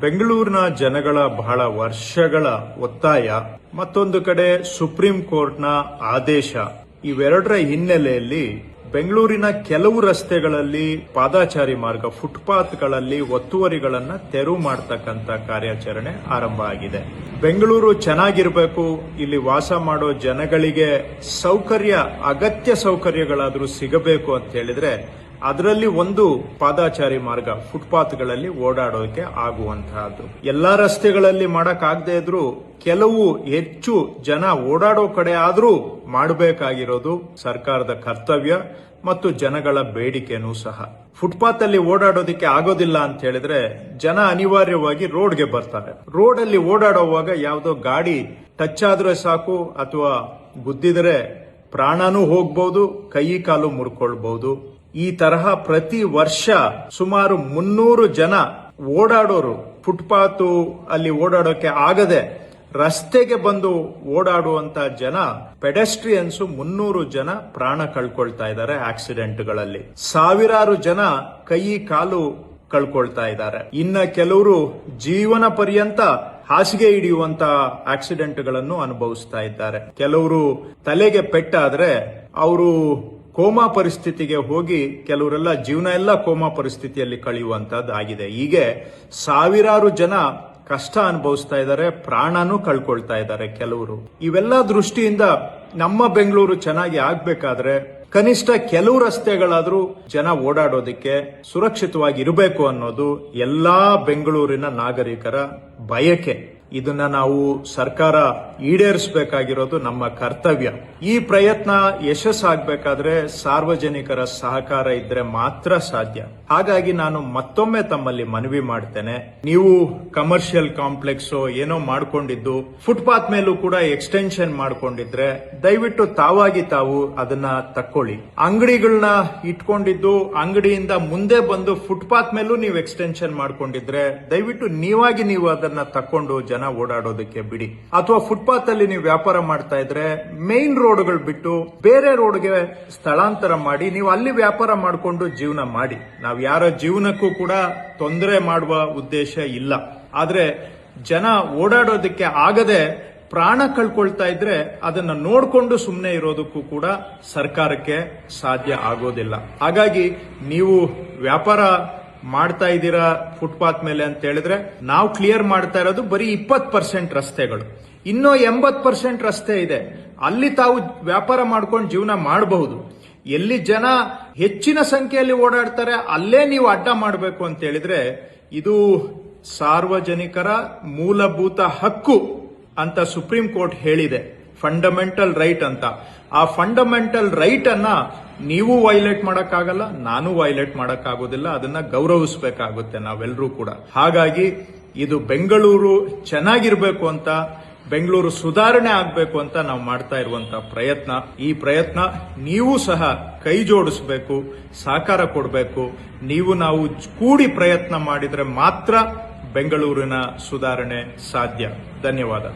ಬೆಂಗಳೂರಿನ ಜನಗಳ ಬಹಳ ವರ್ಷಗಳ ಒತ್ತಾಯ, ಮತ್ತೊಂದು ಕಡೆ ಸುಪ್ರೀಂ ಕೋರ್ಟ್ನ ಆದೇಶ, ಇವೆರಡರ ಹಿನ್ನೆಲೆಯಲ್ಲಿ ಬೆಂಗಳೂರಿನ ಕೆಲವು ರಸ್ತೆಗಳಲ್ಲಿ ಪಾದಾಚಾರಿ ಮಾರ್ಗ, ಫುಟ್ಪಾತ್ಗಳಲ್ಲಿ ಒತ್ತುವರಿಗಳನ್ನು ತೆರವು ಮಾಡತಕ್ಕಂತ ಕಾರ್ಯಾಚರಣೆ ಆರಂಭ ಆಗಿದೆ. ಬೆಂಗಳೂರು ಚೆನ್ನಾಗಿರಬೇಕು, ಇಲ್ಲಿ ವಾಸ ಮಾಡೋ ಜನಗಳಿಗೆ ಅಗತ್ಯ ಸೌಕರ್ಯಗಳಾದರೂ ಸಿಗಬೇಕು ಅಂತ ಹೇಳಿದ್ರೆ ಅದರಲ್ಲಿ ಒಂದು ಪಾದಾಚಾರಿ ಮಾರ್ಗ, ಫುಟ್ಪಾತ್ಗಳಲ್ಲಿ ಓಡಾಡೋಕೆ ಆಗುವಂತಹದ್ದು. ಎಲ್ಲಾ ರಸ್ತೆಗಳಲ್ಲಿ ಮಾಡಕ್ಕಾಗದೇ ಇದ್ರೂ ಕೆಲವು ಹೆಚ್ಚು ಜನ ಓಡಾಡೋ ಕಡೆ ಆದ್ರೂ ಮಾಡಬೇಕಾಗಿರೋದು ಸರ್ಕಾರದ ಕರ್ತವ್ಯ ಮತ್ತು ಜನಗಳ ಬೇಡಿಕೆನೂ ಸಹ. ಫುಟ್ಪಾತ್ ಅಲ್ಲಿ ಓಡಾಡೋದಕ್ಕೆ ಆಗೋದಿಲ್ಲ ಅಂತ ಹೇಳಿದ್ರೆ ಜನ ಅನಿವಾರ್ಯವಾಗಿ ರೋಡ್ಗೆ ಬರ್ತಾರೆ. ರೋಡ್ ಅಲ್ಲಿ ಓಡಾಡುವಾಗ ಯಾವುದೋ ಗಾಡಿ ಟಚ್ ಆದ್ರೆ ಸಾಕು ಅಥವಾ ಗುದ್ದಿದ್ರೆ ಪ್ರಾಣನೂ ಹೋಗ್ಬಹುದು, ಕೈ ಕಾಲು ಮುರ್ಕೊಳ್ಬಹುದು. ಈ ತರಹ ಪ್ರತಿ ವರ್ಷ ಸುಮಾರು 300 ಜನ ಓಡಾಡೋರು ಫುಟ್ಪಾತ್ ಅಲ್ಲಿ ಓಡಾಡೋಕೆ ಆಗದೆ ರಸ್ತೆಗೆ ಬಂದು ಓಡಾಡುವಂತ ಜನ, ಪೆಡೆಸ್ಟ್ರಿಯನ್ಸ್ 300 ಜನ ಪ್ರಾಣ ಕಳ್ಕೊಳ್ತಾ ಇದ್ದಾರೆ ಆಕ್ಸಿಡೆಂಟ್ಗಳಲ್ಲಿ. ಸಾವಿರಾರು ಜನ ಕೈ ಕಾಲು ಕಳ್ಕೊಳ್ತಾ ಇದ್ದಾರೆ. ಇನ್ನ ಕೆಲವರು ಜೀವನ ಪರ್ಯಂತ ಹಾಸಿಗೆ ಹಿಡಿಯುವಂತ ಆಕ್ಸಿಡೆಂಟ್ಗಳನ್ನು ಅನುಭವಿಸ್ತಾ ಇದ್ದಾರೆ. ಕೆಲವರು ತಲೆಗೆ ಪೆಟ್ಟಾದ್ರೆ ಅವರು ಕೋಮಾ ಪರಿಸ್ಥಿತಿಗೆ ಹೋಗಿ ಕೆಲವರೆಲ್ಲ ಜೀವನ ಎಲ್ಲ ಕೋಮಾ ಪರಿಸ್ಥಿತಿಯಲ್ಲಿ ಕಳೆಯುವಂತದ್ದಾಗಿದೆ. ಹೀಗೆ ಸಾವಿರಾರು ಜನ ಕಷ್ಟ ಅನುಭವಿಸ್ತಾ ಇದ್ದಾರೆ, ಪ್ರಾಣನೂ ಕಳ್ಕೊಳ್ತಾ ಇದ್ದಾರೆ ಕೆಲವರು. ಇವೆಲ್ಲ ದೃಷ್ಟಿಯಿಂದ ನಮ್ಮ ಬೆಂಗಳೂರು ಚೆನ್ನಾಗಿ ಆಗ್ಬೇಕಾದ್ರೆ ಕನಿಷ್ಠ ಕೆಲವು ರಸ್ತೆಗಳಾದ್ರೂ ಜನ ಓಡಾಡೋದಕ್ಕೆ ಸುರಕ್ಷಿತವಾಗಿ ಇರಬೇಕು ಅನ್ನೋದು ಎಲ್ಲಾ ಬೆಂಗಳೂರಿನ ನಾಗರಿಕರ ಬಯಕೆ. ಇದನ್ನ ನಾವು ಸರ್ಕಾರ ಈಡೇರಿಸಬೇಕಾಗಿರೋದು ನಮ್ಮ ಕರ್ತವ್ಯ. ಈ ಪ್ರಯತ್ನ ಯಶಸ್ಸಾಗಬೇಕಾದ್ರೆ ಸಾರ್ವಜನಿಕರ ಸಹಕಾರ ಇದ್ರೆ ಮಾತ್ರ ಸಾಧ್ಯ. ಹಾಗಾಗಿ ನಾನು ಮತ್ತೊಮ್ಮೆ ತಮ್ಮಲ್ಲಿ ಮನವಿ ಮಾಡ್ತೇನೆ, ನೀವು ಕಮರ್ಷಿಯಲ್ ಕಾಂಪ್ಲೆಕ್ಸ್ ಏನೋ ಮಾಡ್ಕೊಂಡಿದ್ದು ಫುಟ್ಪಾತ್ ಮೇಲೂ ಕೂಡ ಎಕ್ಸ್ಟೆನ್ಷನ್ ಮಾಡ್ಕೊಂಡಿದ್ರೆ ದಯವಿಟ್ಟು ತಾವು ಅದನ್ನ ತಕ್ಕೊಳ್ಳಿ. ಅಂಗಡಿಗಳನ್ನ ಇಟ್ಕೊಂಡಿದ್ದು ಅಂಗಡಿಯಿಂದ ಮುಂದೆ ಬಂದು ಫುಟ್ಪಾತ್ ಮೇಲೂ ನೀವು ಎಕ್ಸ್ಟೆನ್ಷನ್ ಮಾಡ್ಕೊಂಡಿದ್ರೆ ದಯವಿಟ್ಟು ನೀವು ಅದನ್ನ ತಕ್ಕೊಂಡು ಜನ ಓಡಾಡೋದಕ್ಕೆ ಬಿಡಿ. ಅಥವಾ ಫುಟ್ಪಾತ್ ಅಲ್ಲಿ ನೀವು ವ್ಯಾಪಾರ ಮಾಡ್ತಾ ಇದ್ರೆ ಮೇನ್ ರೋಡ್ಗಳು ಬಿಟ್ಟು ಬೇರೆ ರೋಡ್ಗೆ ಸ್ಥಳಾಂತರ ಮಾಡಿ ನೀವು ಅಲ್ಲಿ ವ್ಯಾಪಾರ ಮಾಡಿಕೊಂಡು ಜೀವನ ಮಾಡಿ. ನಾವು ಯಾರ ಜೀವನಕ್ಕೂ ಕೂಡ ತೊಂದರೆ ಮಾಡುವ ಉದ್ದೇಶ ಇಲ್ಲ. ಆದ್ರೆ ಜನ ಓಡಾಡೋದಕ್ಕೆ ಆಗದೆ ಪ್ರಾಣ ಕಳ್ಕೊಳ್ತಾ ಇದ್ರೆ ಅದನ್ನ ನೋಡ್ಕೊಂಡು ಸುಮ್ಮನೆ ಇರೋದಕ್ಕೂ ಕೂಡ ಸರ್ಕಾರಕ್ಕೆ ಸಾಧ್ಯ ಆಗೋದಿಲ್ಲ. ಹಾಗಾಗಿ ನೀವು ವ್ಯಾಪಾರ ಮಾಡ್ತಾ ಇದ್ದೀರಾ ಫುಟ್ಪಾತ್ ಮೇಲೆ ಅಂತ ಹೇಳಿದ್ರೆ ನಾವು ಕ್ಲಿಯರ್ ಮಾಡ್ತಾ ಇರೋದು ಬರೀ 20% ರಸ್ತೆಗಳು. ಇನ್ನೂ 80% ರಸ್ತೆ ಇದೆ, ಅಲ್ಲಿ ತಾವು ವ್ಯಾಪಾರ ಮಾಡ್ಕೊಂಡು ಜೀವನ ಮಾಡಬಹುದು. ಎಲ್ಲಿ ಜನ ಹೆಚ್ಚಿನ ಸಂಖ್ಯೆಯಲ್ಲಿ ಓಡಾಡ್ತಾರೆ ಅಲ್ಲೇ ನೀವು ಅಡ್ಡ ಮಾಡಬೇಕು ಅಂತ ಹೇಳಿದ್ರೆ ಇದು ಸಾರ್ವಜನಿಕರ ಮೂಲಭೂತ ಹಕ್ಕು ಅಂತ ಸುಪ್ರೀಂ ಕೋರ್ಟ್ ಹೇಳಿದೆ, ಫಂಡಮೆಂಟಲ್ ರೈಟ್ ಅಂತ. ಆ ಫಂಡಮೆಂಟಲ್ ರೈಟ್ ಅನ್ನ ನೀವು ವೈಲೇಟ್ ಮಾಡಕ್ಕಾಗಲ್ಲ, ನಾನು ವೈಲೇಟ್ ಮಾಡಕ್ಕಾಗೋದಿಲ್ಲ. ಅದನ್ನ ಗೌರವಿಸಬೇಕಾಗುತ್ತೆ ನಾವೆಲ್ಲರೂ ಕೂಡ. ಹಾಗಾಗಿ ಇದು ಬೆಂಗಳೂರು ಚೆನ್ನಾಗಿರ್ಬೇಕು ಅಂತ, ಬೆಂಗಳೂರು ಸುಧಾರಣೆ ಆಗ್ಬೇಕು ಅಂತ ನಾವು ಮಾಡ್ತಾ ಇರುವಂತಹ ಪ್ರಯತ್ನ. ಈ ಪ್ರಯತ್ನ ನೀವು ಸಹ ಕೈ ಜೋಡಿಸಬೇಕು, ಸಹಕಾರ ಕೊಡಬೇಕು. ನಾವು ಕೂಡಿ ಪ್ರಯತ್ನ ಮಾಡಿದ್ರೆ ಮಾತ್ರ ಬೆಂಗಳೂರಿನ ಸುಧಾರಣೆ ಸಾಧ್ಯ. ಧನ್ಯವಾದ.